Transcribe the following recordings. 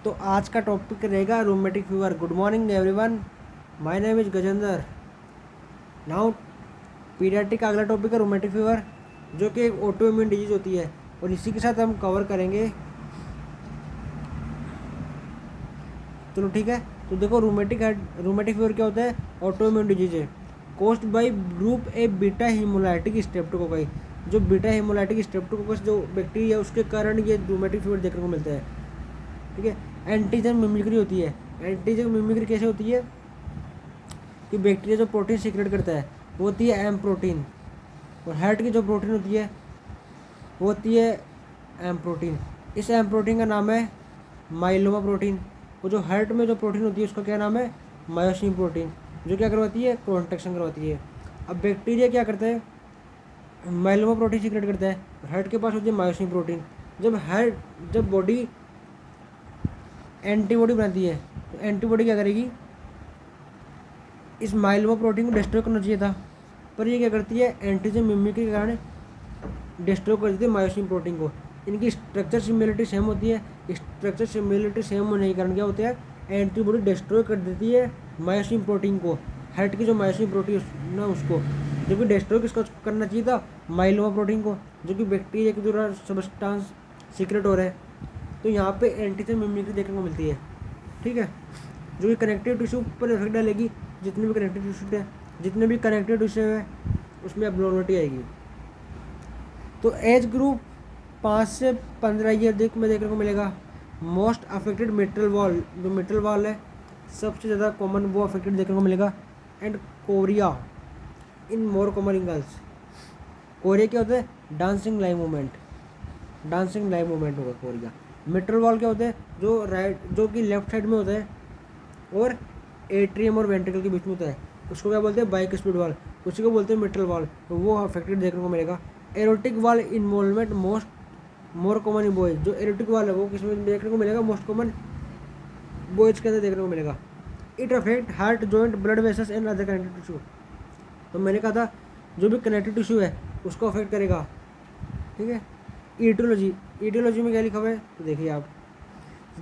तो आज का टॉपिक रहेगा rheumatic fever. Good morning everyone, my name is Gajendra. Now paediatric का अगला टॉपिक है रूमेटिक फीवर, जो कि एक ऑटो इम्यून डिजीज होती है, और इसी के साथ हम कवर करेंगे। चलो ठीक है। तो देखो रूमेटिक फीवर क्या होता है? ऑटो इम्यून डिजीज है caused by group A beta haemolytic streptococci. जो बीटा हीमोलाइटिक स्ट्रेप्टोकोकस जो बैक्टीरिया है, उसके कारण ये रूमेटिक फीवर देखने को मिलता है। ठीक है। एंटीजन मिमिक्री होती है। एंटीजन मिमिक्री कैसे होती है कि बैक्टीरिया जो प्रोटीन सीक्रेट करता है वो होती है एम प्रोटीन, और हार्ट की जो प्रोटीन होती है वो होती है एम प्रोटीन। इस एम प्रोटीन का नाम है माइलोमा प्रोटीन। और जो हार्ट में जो प्रोटीन होती है उसका क्या नाम है? मायोसिन प्रोटीन, जो क्या करवाती है? कॉन्ट्रैक्शन करवाती है। अब बैक्टीरिया क्या करता है? माइलोमा प्रोटीन सीक्रेट करता है, हार्ट के पास होती है मायोसिन प्रोटीन। जब बॉडी एंटीबॉडी बनाती है, तो एंटीबॉडी क्या करेगी? इस माइलोमा प्रोटीन को डिस्ट्रॉय करना चाहिए था, पर ये क्या करती है? एंटीजन मिमिक्री के कारण डिस्ट्रॉय कर देती है मायोसिन प्रोटीन को। इनकी स्ट्रक्चर सिमिलरिटी सेम होती है। स्ट्रक्चर सिमिलरिटी सेम होने के कारण क्या होता है? एंटीबॉडी डिस्ट्रॉय कर देती है मायोसिन प्रोटीन को, हार्ट की जो मायोसिन प्रोटीन ना उसको, जो कि डिस्ट्रॉय किसको करना चाहिए था? माइलोमा प्रोटीन को, जो कि बैक्टीरिया के द्वारा सब्सटेंस सीक्रेट हो रहा है। तो यहाँ पे एंटीजन मिमिक्री देखने को मिलती है। ठीक है, जो कि कनेक्टिव टिश्यू पर इफेक्ट डालेगी। जितने भी कनेक्टिव टिश्यू है उसमें एब्नॉर्मलिटी आएगी। तो एज ग्रुप 5 से 15 ईयर में देखने को मिलेगा। मोस्ट अफेक्टेड मिट्रल वॉल, जो मिट्रल वॉल है सबसे ज़्यादा कॉमन वो अफेक्टेड देखने को मिलेगा। And Korea in more common in girls. Korea क्या होता है? डांसिंग लाइव मूवमेंट होगा कोरिया। मिट्रल वॉल क्या होता है? जो कि लेफ्ट साइड में होता है और एट्रियम और वेंट्रिकल के बीच में होता है, उसको क्या बोलते हैं? बाइस्पिड वॉल, उसी को बोलते हैं मिट्रल वॉल। तो वो अफेक्टेड देखने को मिलेगा। Erotic wall involvement more common in boys. जो एरोटिक वॉल है वो किसमें देखने को मिलेगा? मोस्ट कॉमन बॉयज के अंदर देखने को मिलेगा। It affect heart, joint, blood vessels and other connective tissue. तो मैंने कहा था जो भी कनेक्टिव टिश्यू है उसको अफेक्ट करेगा। ठीक है। ईटियोलॉजी में क्या लिखा हुआ है तो देखिए आप,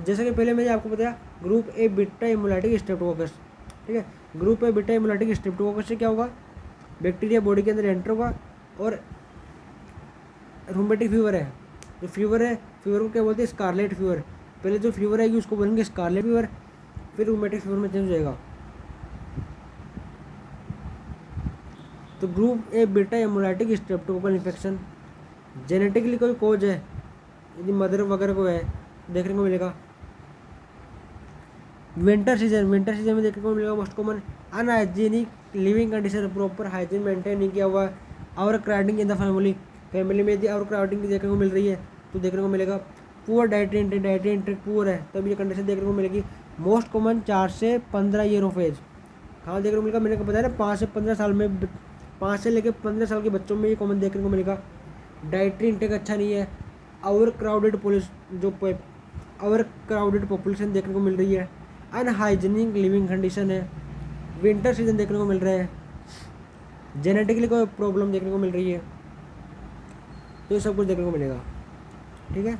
जैसा कि पहले मैंने आपको बताया group A beta haemolytic Streptococcus. ठीक है, group A beta haemolytic Streptococcus से क्या होगा? बैक्टीरिया बॉडी के अंदर एंटर होगा और रूमेटिक फीवर है। जो फीवर को क्या बोलते हैं? Scarlet fever. पहले जो फीवर आएगी उसको बोलेंगे स्कारलेट फीवर, फिर रूमेटिक फीवर में चेंज हो जाएगा। तो group A beta haemolytic streptococcal infection genetically कोई कोज है, यदि मदर वगैरह को है देखने को मिलेगा। विंटर सीजन में देखने को मिलेगा most common. Unhygienic living condition, proper hygiene maintain नहीं किया हुआ। और क्राउडिंग इन द फैमिली में यदि और क्राउडिंग देखने को मिल रही है तो देखने को मिलेगा। पुअर डाइटरी इंटेक पुअर है तब ये कंडीशन देखने को मिलेगी। मोस्ट कॉमन 4 से 15 ईयर ऑफ एज। हाँ देखने को मिलेगा, मैंने बताया ना 5 से 15 साल में, 5 से लेकर 15 साल के बच्चों में ये कॉमन देखने को मिलेगा। डाइटरी इंटेक अच्छा नहीं है। ओवर क्राउडेड पॉपुलेशन देखने को मिल रही है। अनहाइजीनिक लिविंग कंडीशन है। विंटर सीजन देखने को मिल रहा है। जेनेटिकली कोई प्रॉब्लम देखने को मिल रही है। तो ये सब कुछ देखने को मिलेगा। ठीक है।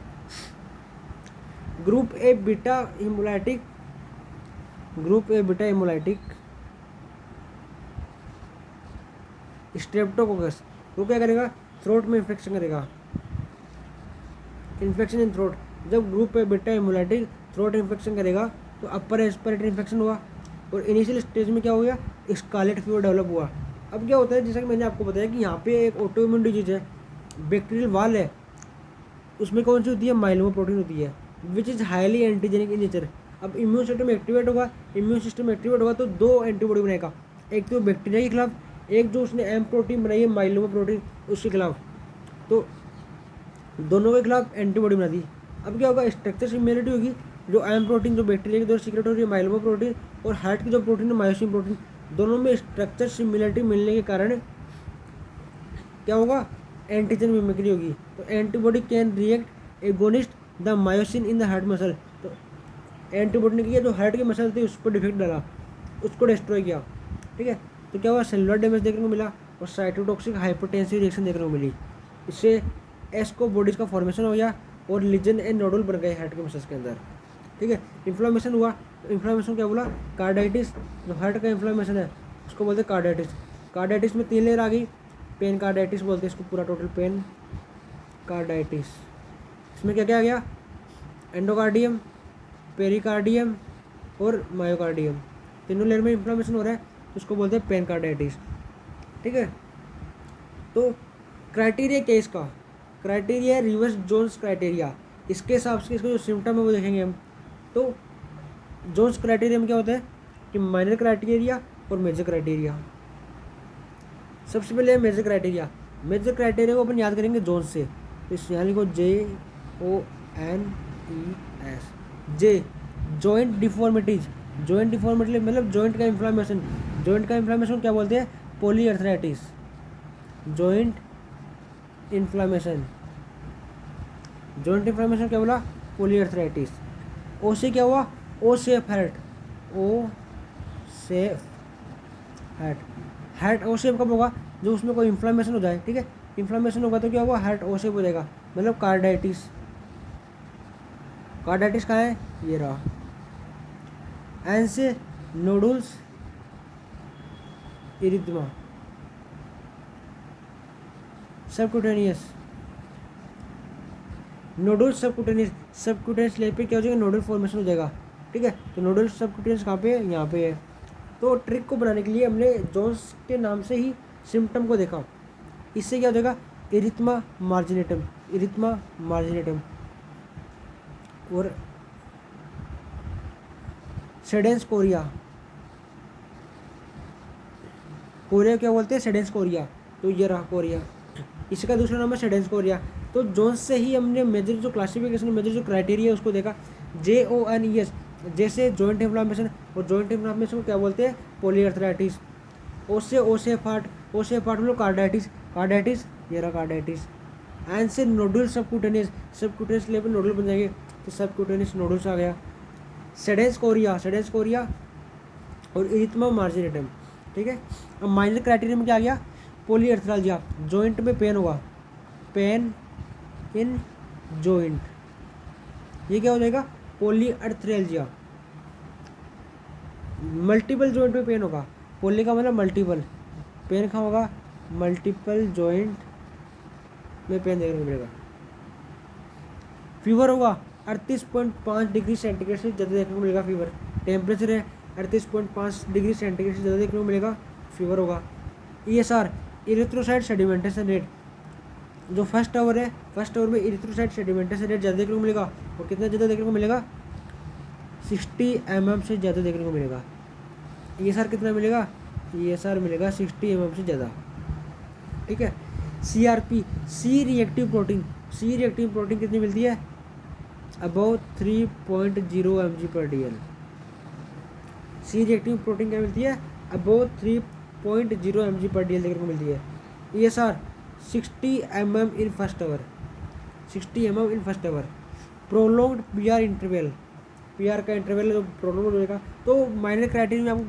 Group A beta haemolytic streptococcus वो क्या करेगा? थ्रोट में इन्फेक्शन करेगा। Infection in throat. जब group A beta haemolytic throat infection करेगा तो अपर रेस्पिरेटरी इन्फेक्शन हुआ, और इनिशियल स्टेज में क्या हो गया? स्कारलेट फीवर डेवलप हुआ। अब क्या होता है, जैसा कि मैंने आपको बताया कि यहाँ पे एक ऑटो इम्यून डिजीज है, बैक्टीरियल वॉल है, उसमें कौन सी होती है? माइलोमा प्रोटीन होती है, which is highly antigenic in nature. अब इम्यून सिस्टम एक्टिवेट होगा तो 2 एंटीबॉडी बनाएगा, एक तो बैक्टीरिया के खिलाफ, एक जो उसने एम प्रोटीन बनाई है माइलोमा प्रोटीन उसके खिलाफ। तो दोनों के खिलाफ एंटीबॉडी बना दी। अब क्या होगा? स्ट्रक्चर सिमिलरिटी होगी। जो एम प्रोटीन जो बैक्टीरिया के द्वारा सीक्रेट हो रही है माइलोमा प्रोटीन, और हार्ट की जो प्रोटीन है मायोसिन प्रोटीन, दोनों में स्ट्रक्चर सिमिलरिटी मिलने के कारण क्या होगा? एंटीजन मिमिक्री होगी। तो antibody can react agonist the myosin in the heart muscle. तो एंटीबॉडी ने किया जो हार्ट के मसल थे उस पर डिफेक्ट डाला, उसको डिस्ट्रॉय किया। ठीक है। तो क्या हुआ? सेलुलर डैमेज देखने को मिला और साइटोटॉक्सिक हाइपोटेंसिव रिएक्शन देखने को मिली। इससे एस्को बॉडीज का फॉर्मेशन हो गया और लीजन एंड नोडुल बन गए हार्ट के मसल्स के अंदर। ठीक है। इन्फ्लामेशन हुआ, इन्फ्लामेशन क्या बोला, कार्डाइटिस, जो हार्ट का इन्फ्लामेशन है उसको बोलते हैं कार्डाइटिस। कार्डाइटिस में 3 लेयर आ गई, पेन कार्डाइटिस बोलते हैं इसको, पूरा टोटल पेन कार्डाइटिस। इसमें क्या क्या आ गया, एंडोकार्डियम, पेरिकार्डियम और मायोकार्डियम, तीनों लेयर में इन्फ्लामेशन हो रहा है तो उसको बोलते हैं पेन कार्डाइटिस। ठीक है। तो क्राइटेरिया क्या है इसका, क्राइटेरिया रिवर्स जोन्स क्राइटेरिया, इसके हिसाब से इसका जो सिम्टम है वो देखेंगे हम। तो जोन्स क्राइटेरिया में क्या होता है कि माइनर क्राइटेरिया और मेजर क्राइटेरिया। सबसे पहले मेजर क्राइटेरिया, मेजर क्राइटेरिया को अपन याद करेंगे जोन्स से, तो इस यहाँ लिखो JONES। जे जॉइंट डिफॉर्मिटीज, जॉइंट डिफॉर्मिटी मतलब जॉइंट का इन्फ्लामेशन, जॉइंट का इन्फ्लामेशन क्या बोलते हैं, polyarthritis, joint inflammation, joint inflammation क्या बोला, पॉलीआर्थराइटिस। ओ से क्या हुआ, ओ शेप हार्ट, ओ शेप हार्ट, हार्ट ओ शेप कब होगा, जो उसमें कोई इन्फ्लामेशन हो जाए। ठीक है, इन्फ्लामेशन होगा तो क्या होगा, हार्ट ओ शेप हो जाएगा, मतलब कार्डाइटिस। कार्डाइटिस कहाँ है, ये रहा। एन से नोडुल्स erythema, subcutaneous, nodule subcutaneous, subcutaneous layer पे क्या हो जाएगा, नोडल फॉर्मेशन हो जाएगा। ठीक है, तो नोडल सबक्यूटेनियस कहाँ पे है, यहाँ पे है। तो ट्रिक को बनाने के लिए हमने जोन्स के नाम से ही सिम्टम को देखा। इससे क्या हो जाएगा, इरिथमा मार्जिनेटम, इरिथमा मार्जिनेटम और सेडेंस कोरिया, कोरिया क्या बोलते हैं, सेडेंस कोरिया, तो ये रहा कोरिया, इसका दूसरा नाम है सेडेंस कोरिया। तो जोन्स से ही हमने मेजर जो क्लासिफिकेशन, मेजर जो क्राइटेरिया है उसको देखा। JONES जैसे जॉइंट इन्फ्लामेशन, और जॉइंट इन्फ्लामेशन को क्या बोलते हैं, पॉलीआर्थराइटिस। ओसेफार्ट, ओसेफार्ट मतलब कार्डाइटिस, कार्डाइटिस ये रहा कार्डाइटिस। एंड से nodule subcutaneous, subcutaneous level nodule बन जाएंगे, तो सबक्यूटेनियस नोडुल्स आ गया। सेडेंस कोरिया, सेडेंस कोरिया और इरिथमा मार्जिनेटम। ठीक है। अब माइनर क्राइटेरिया में क्या आ गया, पॉलीआर्थराल्जिया, जॉइंट में पेन होगा, पेन इन जॉइंट, ये क्या हो जाएगा, पॉलीआर्थराल्जिया। मल्टीपल जॉइंट में पेन होगा, पॉली का मतलब मल्टीपल, पेन कहाँ होगा, मल्टीपल जॉइंट में पेन देखने को मिलेगा। फीवर होगा 38.5 डिग्री सेंटीग्रेड से ज़्यादा देखने को मिलेगा फीवर, टेम्परेचर है 38.5 डिग्री सेंटीग्रेड से ज़्यादा देखने को मिलेगा, फीवर होगा। ESR इरिथ्रोसाइट सेडिमेंटेशन रेट, जो फर्स्ट आवर है, फर्स्ट आवर में इरिथ्रोसाइट सेडिमेंटेशन रेट ज़्यादा देखने को मिलेगा, और कितना ज़्यादा देखने को मिलेगा, 60 mm से ज़्यादा देखने को मिलेगा। ESR कितना मिलेगा, ESR मिलेगा 60 mm से ज़्यादा। ठीक है। CRP, C reactive protein, C reactive protein कितनी मिलती है, about 3.0 mg/dl। C reactive protein क्या मिलती है, अबाउट 3.0 mg/dl देखने को मिलती है। ESR 60 mm in first hour, 60 mm in first hour. Prolonged PR interval, PR का इंटरवल जो प्रोलॉन्ग हो जाएगा। तो माइनर क्राइटेरिया में आपको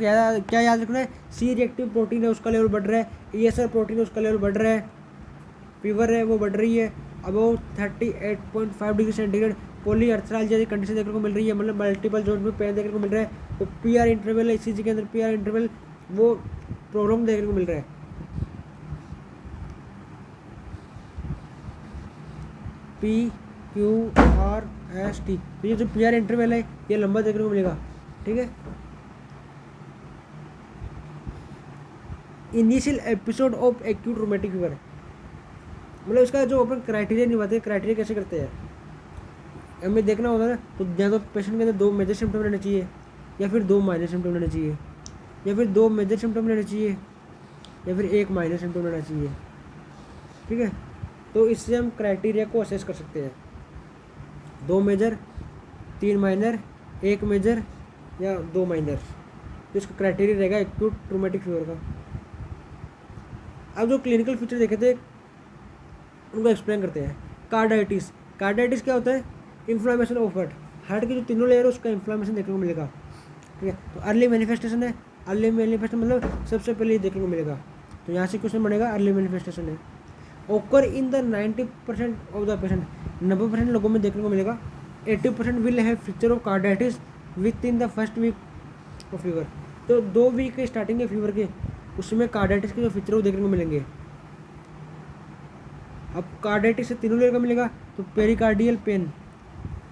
क्या याद रखना है, सी रिएक्टिव प्रोटीन है उसका लेवल बढ़ रहा है, ESR प्रोटीन है उसका लेवल बढ़ रहा है, फीवर है वो बढ़ रही है, अबाउट 38.5 डिग्री सेंटीग्रेड, पॉलीआर्थराल्जिया जैसी कंडीशन देखने को मिल रही है, मतलब मल्टीपल जॉइंट में पेन देखने को मिल रहा है। तो PR इंटरवल है, ECG के अंदर PR इंटरवल वो प्रोलॉन्ग देखने को मिल रहा है। PQRST, तो ये जो PR इंटरवल है ये लंबा देखने को मिलेगा। ठीक है। Initial episode of acute rheumatic fever, मतलब इसका जो अपन क्राइटेरिया निभाते हैं, क्राइटेरिया कैसे करते हैं हमें देखना होगा ना। तो या तो पेशेंट के अंदर 2 मेजर सिम्टम रहने चाहिए, या फिर 2 माइनर सिम्टम रहने चाहिए, या फिर 2 मेजर सिम्टम रहने चाहिए, या फिर 1 माइनर सिम्टम रहना चाहिए। ठीक है। तो इससे हम क्राइटेरिया को असेस कर सकते हैं, 2 मेजर, 3 माइनर, 1 मेजर या 2 माइनर, तो इसका क्राइटेरिया रहेगा एक्यूट रोमेटिक फीवर का। अब जो क्लिनिकल फीचर देखे थे उनको एक्सप्लेन करते हैं। कार्डाइटिस, कार्डाइटिस क्या होता है, इन्फ्लामेशन ऑफ हार्ट, हार्ट की जो तीनों लेयर है उसका इन्फ्लामेशन देखने को मिलेगा। ठीक है। तो अर्ली मैनिफेस्टेशन है, अर्ली मैनिफेस्टेशन मतलब सबसे पहले ये देखने को मिलेगा, तो यहाँ से क्वेश्चन बनेगा अर्ली मैनिफेस्टेशन है। Occur in the 90% of the patient, 90% लोगों में देखने को मिलेगा। 80% will have feature of carditis within the first week of fever. तो 2 वीक के स्टार्टिंग के फीवर के उसमें कार्डाइटिस के जो फीचर वो देखने को मिलेंगे। अब कार्डाइटिस से तीनों लेयर का मिलेगा, तो पेरिकार्डियल पेन,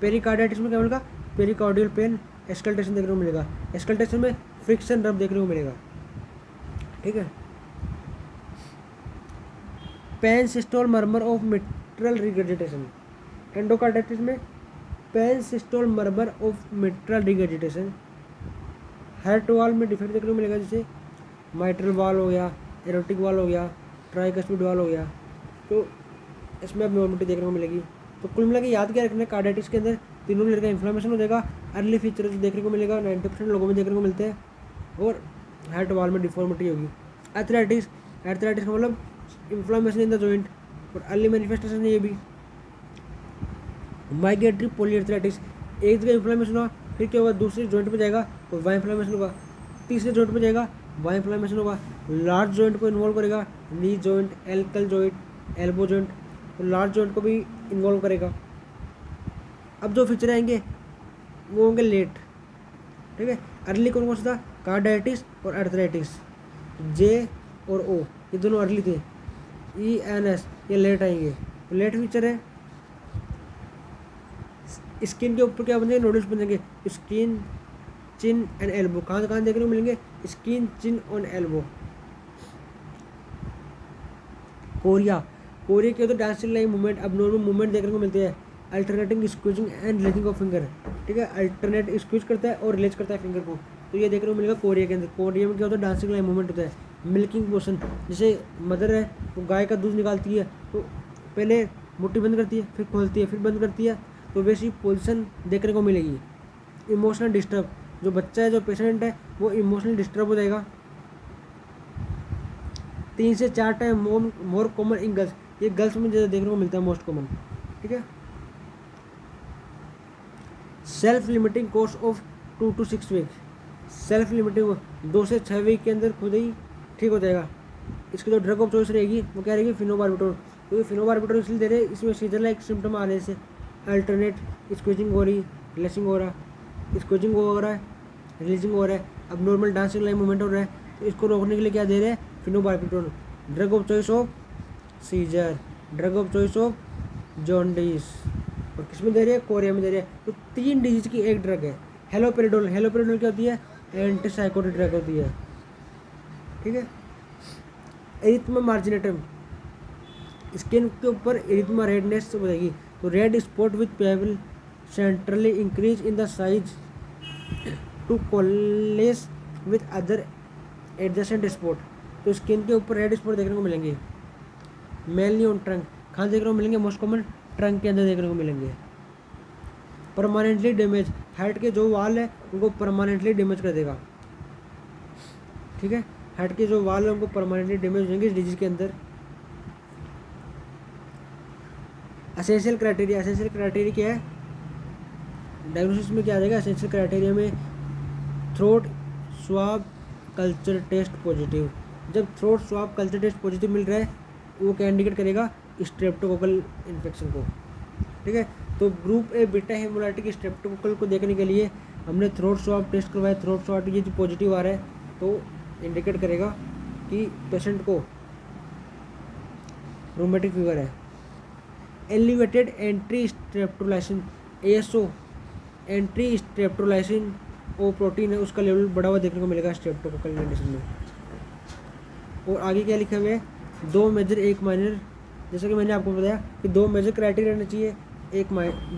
पेरिकार्डाइटिस में क्या मिलेगा, पेरिकार्डियल पेन, एक्सकल्टेशन देखने को मिलेगा, एक्सकल्टेशन में फ्रिक्शन रब देखने को मिलेगा, ठीक है। Pansystolic murmur of mitral regurgitation, endocarditis में pansystolic murmur of mitral regurgitation, heart wall में डिफेक्ट देखने को मिलेगा, जैसे माइट्रल वाल हो गया, एरोटिक वाल हो गया, ट्राइकस्पिड वाल हो गया, तो इसमें एब्नॉर्मलिटी देखने को मिलेगी। तो कुल मिला के याद क्या रखना है, कार्डाइटिस के अंदर तीनों लेयर का इन्फ्लेमेशन हो जाएगा, अर्ली फीचर देखने को मिलेगा, 90% लोगों में देखने को मिलते हैं, और हार्ट वाल में डिफॉर्मिटी होगी। आर्थराइटिस, आर्थराइटिस का मतलब इन्फ्लेमेशन इन द जॉइंट, और अर्ली मैनिफेस्टेशन है ये भी। माइग्रेटरी पॉलीआर्थराइटिस, एक जगह इन्फ्लेमेशन हुआ, फिर क्या होगा, दूसरे जॉइंट में जाएगा और वहाँ इन्फ्लेमेशन होगा, तीसरे जॉइंट में जाएगा वहाँ इन्फ्लेमेशन होगा, लार्ज जॉइंट को इन्वॉल्व करेगा, knee joint, alkyl joint, elbow joint, तो लार्ज जॉइंट को भी इन्वॉल्व करेगा। अब जो फीचर आएंगे वो होंगे लेट, ठीक है। अर्ली कौन कौन सा था, कार्डाइटिस और आर्थराइटिस, जे और ओ ये दोनों अर्ली थे, ई एन एस ये लेट आएंगे। तो लेट फीचर है, स्किन के ऊपर क्या बन जाएंगे, नोडल्स बन जाएंगे, स्किन, चिन एंड एल्बो, कहाँ देखने को मिलेंगे, स्किन, चिन और एल्बो। कोरिया, कोरिया के तो डांसिंग लाइक मूवमेंट, अब नॉर्मल मूवमेंट देखने को मिलते हैं, alternating squeezing and releasing of finger, ठीक है, अल्टरनेट स्क्वीज करता है और रिलीज करता है फिंगर को, तो ये देखने को मिलेगा कोरिया के अंदर। कोरिया में क्या होता है, डांसिंग लाइक मूवमेंट होता है। मिल्किंग पोर्शन, जैसे मदर है वो गाय का दूध निकालती है, तो पहले मुट्ठी बंद करती है, फिर खोलती है, फिर बंद करती है, तो वैसी पोजिशन देखने को मिलेगी। इमोशनल डिस्टर्ब, जो बच्चा है, जो पेशेंट है, वो इमोशनल डिस्टर्ब हो जाएगा। 3 से 4 time more common in girls, ये गर्ल्स में ज़्यादा देखने को मिलता है, मोस्ट कॉमन, ठीक है। Self limiting course of 2 to 6 week, self limiting 2 से 6 वीक के अंदर खुद ही ठीक हो जाएगा। इसकी जो ड्रग ऑफ चॉइस रहेगी वो क्या रहेगी, फिनोबार्बिटोल, क्योंकि फिनोबार्बिटोल इसलिए दे रहे हैं, इसमें सीजर लाइक सिम्टम आ रहे हैं, अल्टरनेट स्क्वीजिंग हो रही, रिलीजिंग हो रहा, स्क्वीजिंग हो रहा है, रिलीजिंग हो रहा है, अब नॉर्मल डांसिंग लाइक मूवमेंट हो रहा है, तो इसको रोकने के लिए क्या दे रहे हैं, phenobarbital. Drug of choice of seizure, drug of choice of jaundice, और किस में दे रहे हैं, कोरिया में दे रहे हैं। तो 3 डिजीज की एक ड्रग है। हेलोपेरिडोल, हेलोपेरिडोल क्या होती है, एंटीसाइकोटिक ड्रग होती है, ठीक है। एरिथमा मार्जिनेटम, स्किन के ऊपर एरिथमा रेडनेस हो जाएगी, तो red spot with pale centrally increase in the size to coalesce with other adjacent spot, तो स्किन के ऊपर रेड स्पॉट देखने को मिलेंगे। मेनली ऑन ट्रंक, कहाँ देखने को मिलेंगे, मोस्ट कॉमन ट्रंक के अंदर देखने को मिलेंगे। परमानेंटली डैमेज, हार्ट के जो वाल है उनको परमानेंटली डैमेज कर देगा, ठीक है, हार्ट के जो वाल है उनको परमानेंटली डैमेज हो जाएंगे इस डिजीज के अंदर। एसेंशियल क्राइटेरिया, एसेंशियल क्राइटेरिया क्या है, डायग्नोसिस में क्या आ जाएगा, एसेंशियल क्राइटेरिया में throat swab culture test positive, जब throat swab culture test positive मिल रहा है वो क्या इंडिकेट करेगा, स्ट्रेप्टोकोकल इन्फेक्शन को, ठीक है। तो group A beta haemolytic streptococcal को देखने के लिए हमने थ्रोट स्वाब टेस्ट करवाया, थ्रोट स्वाब ये जो पॉजिटिव आ रहा है तो इंडिकेट करेगा कि पेशेंट को रोमेटिक फीवर है। Elevated entry streptolysin, ASO entry streptolysin वो प्रोटीन है, उसका लेवल बढ़ा हुआ देखने को मिलेगा स्ट्रेप्टोकोकल कंडीशन में। और आगे क्या लिखा हुआ है, 2 मेजर 1 माइनर, जैसा कि मैंने आपको बताया कि 2 मेजर क्राइटेरिया रहना चाहिए,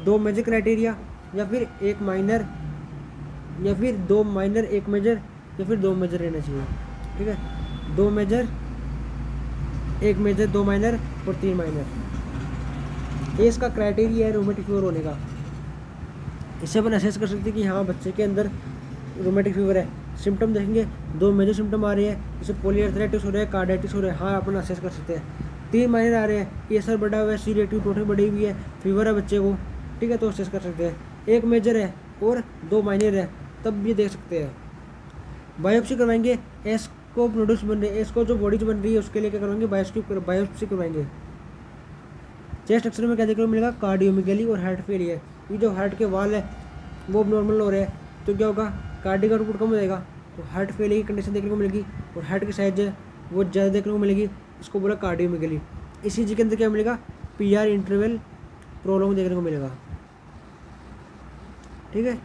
2 मेजर क्राइटेरिया या फिर 1 माइनर, या फिर 2 माइनर 1 मेजर, या फिर 2 मेजर रहना चाहिए, ठीक है। 2 मेजर 1 मेजर, 2 माइनर और 3 माइनर, ये इसका क्राइटेरिया है रोमेटिक फीवर होने का। इससे अपन असेस कर सकते हैं कि हाँ बच्चे के अंदर रोमेटिक फीवर है। सिम्टम देखेंगे, 2 मेजर सिम्टम आ रहे हैं, जैसे पॉलीआर्थराइटिस हो रहा है, कार्डाइटिस हो रहा है, हाँ अपन असेस कर सकते हैं। 3 माइनर आ रहे हैं, ये सर बढ़ा हुआ है, C-reactive प्रोटीन बढ़ी हुई है, फीवर है बच्चे को, ठीक है, तो असेस कर सकते हैं। 1 मेजर है और 2 माइनर है, तब ये देख सकते हैं। बायोप्सी करवाएंगे, एस को नोडल्स बन रहे हैं, एस को जो बॉडी बन रही है उसके लिए क्या करवाएंगे, बायोप्सी करवाएंगे। चेस्ट एक्सरे में क्या देखने को मिलेगा, कार्डियोमेगाली और हार्ट फेलियर। ये जो हार्ट के वाल है वो नॉर्मल हो रहे हैं तो क्या होगा, कार्डियक आउटपुट कम हो जाएगा, तो हार्ट फेलियर की कंडीशन देखने को मिलेगी, और हार्ट की साइज है वो ज़्यादा देखने को मिलेगी, इसको बोला कार्डियोमेगाली। ECG के अंदर क्या मिलेगा, PR इंटरवल प्रोलॉन्ग देखने को मिलेगा। ठीक है,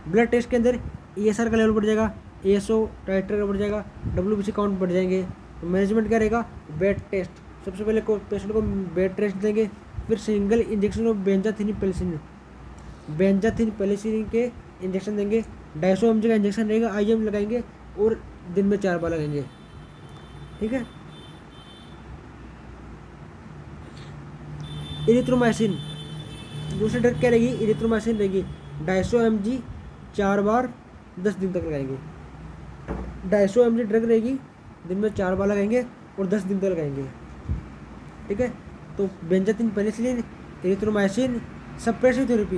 ब्लड टेस्ट के अंदर ESR का लेवल बढ़ जाएगा, ASO टाइटर बढ़ जाएगा, WBC काउंट बढ़ जाएंगे। तो मैनेजमेंट क्या रहेगा, बेड टेस्ट, सबसे पहले पेशेंट को बेड टेस्ट देंगे, फिर single injection of benzathine penicillin के इंजेक्शन देंगे, 250 mg का इंजेक्शन रहेगा, IM लगाएंगे और दिन में 4 बार लगाएंगे। ठीक है, इरिथ्रोमाइसिन, दूसरी ड्रग क्या रहेगी, इरिथ्रोमाइसिन रहेगी, 250 mg 4 बार 10 दिन तक लगाएंगे। 250 mg ड्रग रहेगी, दिन में 4 बार लगाएंगे और 10 दिन तक लगाएंगे। ठीक है, तो benzathine penicillin, erythromycin, suppressive therapy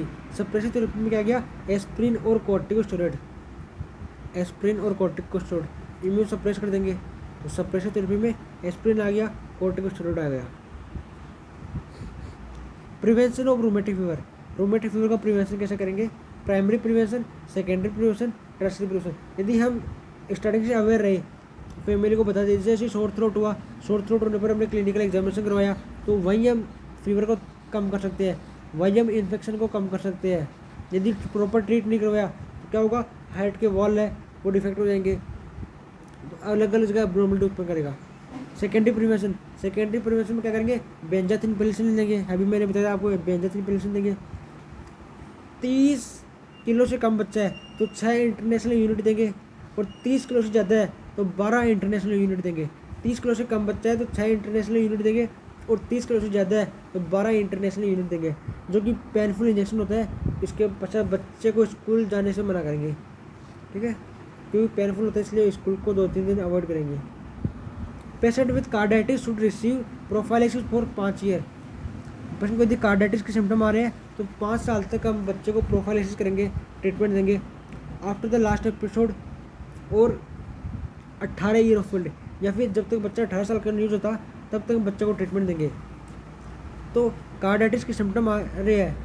में क्या गया, एस्प्रिन और कॉर्टिकोस्टेरॉइड, इम्यून सप्रेस कर देंगे। तो सप्रेसिव थेरेपी में एस्प्रिन आ गया, कॉर्टिकोस्टेरॉइड आ गया। प्रिवेंशन ऑफ रूमेटिक फीवर का प्रिवेंशन कैसे करेंगे, primary prevention, secondary prevention, tertiary prevention. यदि हम स्टार्टिंग से अवेयर रहे, फैमिली को बता दीजिए जैसे शॉर्ट थ्रोट हुआ, शॉर्ट थ्रोट होने पर हमने क्लिनिकल एग्जामिनेशन करवाया, तो वहीं हम फीवर को कम कर सकते हैं, वहीं हम इन्फेक्शन को कम कर सकते हैं। यदि प्रॉपर ट्रीट नहीं करवाया तो क्या होगा, हार्ट के वॉल है वो डिफेक्ट हो जाएंगे, तो अलग अलग जगह एब्नॉर्मलिटी उत्पन्न करेगा। सेकेंडरी प्रिवेंशन में क्या करेंगे, बेंजाथिन पेनिसिलिन देंगे, अभी मैंने बताया आपको, बेंजाथिन पेनिसिलिन देंगे। 30 किलो से कम बच्चा है तो 6 इंटरनेशनल यूनिट देंगे, और 30 किलो से ज़्यादा है तो 12 इंटरनेशनल यूनिट देंगे। 30 किलो से कम बच्चा है तो 6 इंटरनेशनल यूनिट देंगे, और 30 किलो से ज़्यादा है तो 12 इंटरनेशनल यूनिट देंगे, जो कि पेनफुल इंजेक्शन होता है। इसके पश्चात बच्चे को स्कूल जाने से मना करेंगे। ठीक है, क्योंकि पेनफुल होता है इसलिए स्कूल को 2-3 दिन अवॉइड करेंगे। Patient with carditis should receive prophylaxis for 5 year. Patient को यदि कार्डाइटिस के सिम्टम आ रहे हैं तो 5 साल तक हम बच्चे को प्रोफाइलेक्सिस करेंगे, ट्रीटमेंट देंगे। आफ्टर द लास्ट एपिसोड और 18 ईयर ऑफ ओल्ड, या फिर जब तक बच्चा 18 साल का नहीं होता तब तक बच्चे को ट्रीटमेंट देंगे। तो कार्डाइटिस के सिम्टम आ रहे हैं,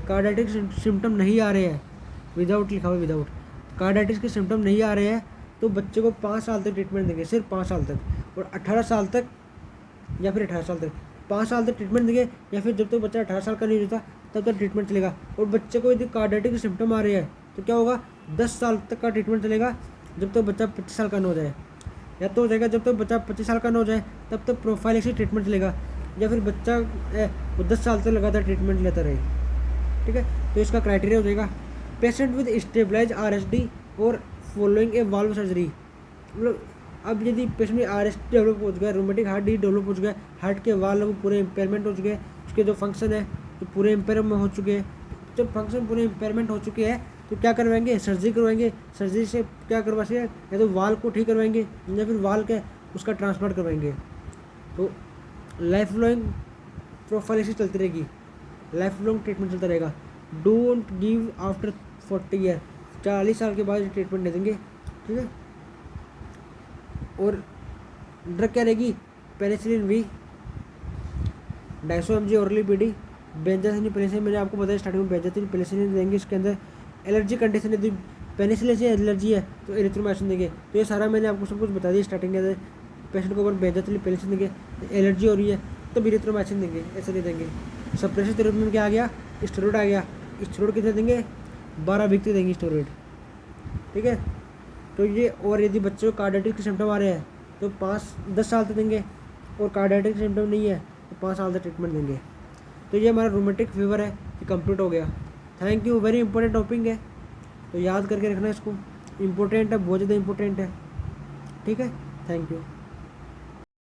कार्डाइटिस के सिम्टम नहीं आ रहे हैं, विदाउट लिखा हुआ, विदाउट कार्डाइटिस के सिम्टम नहीं आ रहे हैं तो बच्चे को 5 साल तक ट्रीटमेंट देंगे, सिर्फ 5 साल तक, और 18 साल तक या फिर 18 साल तक 5 साल तक ट्रीटमेंट देंगे, या फिर जब तक बच्चा 18 साल का नहीं होता तब तक ट्रीटमेंट चलेगा। और बच्चे को यदि कार्डाइटिस के सिम्टम आ रहे हैं तो क्या होगा, 10 साल तक का ट्रीटमेंट चलेगा, जब तक बच्चा 25 साल का न हो जाए, या तो हो जाएगा जब तक बच्चा 25 साल का न हो जाए तब तक प्रोफाइलेक्सिस ट्रीटमेंट चलेगा, या फिर बच्चा वो 10 साल तक लगातार ट्रीटमेंट लेता रहे। ठीक है, तो इसका क्राइटेरिया हो जाएगा पेशेंट विद स्टेबलाइज RSD और फॉलोइंग ए वाल्व सर्जरी। मतलब अब यदि पेशेंट में RSD डेवलप हो चुका है, रोमेटिक हार्ट डिजीज डेवलप हो चुका है, हार्ट के वाल्व वो पूरे इम्पेयरमेंट हो चुके हैं, उसके जो फंक्शन है तो पूरे इम्पेयरमेंट हो चुके हैं। जब फंक्शन पूरे इम्पेयरमेंट हो चुके हैं तो क्या करवाएंगे, सर्जरी करवाएंगे। सर्जरी से क्या करवाएंगे, या तो वाल को ठीक करवाएंगे या फिर वाल के उसका ट्रांसप्लांट करवाएंगे। तो लाइफ लॉन्ग प्रोफाइलेक्सिस चलती रहेगी, लाइफ लॉन्ग ट्रीटमेंट चलता रहेगा। डोंट गिव आफ्टर 40 ईयर, 40 साल के बाद ट्रीटमेंट दे देंगे। ठीक है, और ड्रग क्या रहेगी, penicillin V 250 mg orally PD, benzathine penicillin, मैंने आपको बताया स्टार्टिंग में बेंजाथिन पेनिसिलिन देंगे। इसके अंदर एलर्जी कंडीशन, यदि पेनिसिलिन से एलर्जी है तो एरिथ्रोमाइसिन देंगे। तो ये सारा मैंने आपको सब कुछ बता दिया स्टार्टिंग के अंदर। पेशेंट को अगर बेंजाथिन पेनिसिलिन देंगे, एलर्जी हो रही है तो एरिथ्रोमाइसिन देंगे, ऐसे नहीं देंगे। सप्रेसिव थेरेपी में क्या आ गया, स्टेरॉइड आ गया। स्टेरॉइड कितने देंगे, 12 वीक तक देंगे स्टेरॉइड। ठीक है, तो ये, और यदि बच्चों को कार्डाइटिस के सिम्टम आ रहे हैं तो 10 साल तक देंगे, और कार्डाइटिस के सिम्टम नहीं है तो 5 साल तक ट्रीटमेंट देंगे। तो ये हमारा रोमेटिक फीवर है, ये कंप्लीट हो गया। Thank you, very important topic है, तो याद करके रखना इसको, इम्पोर्टेंट है, बहुत ज़्यादा इम्पोर्टेंट है। ठीक है, थैंक यू।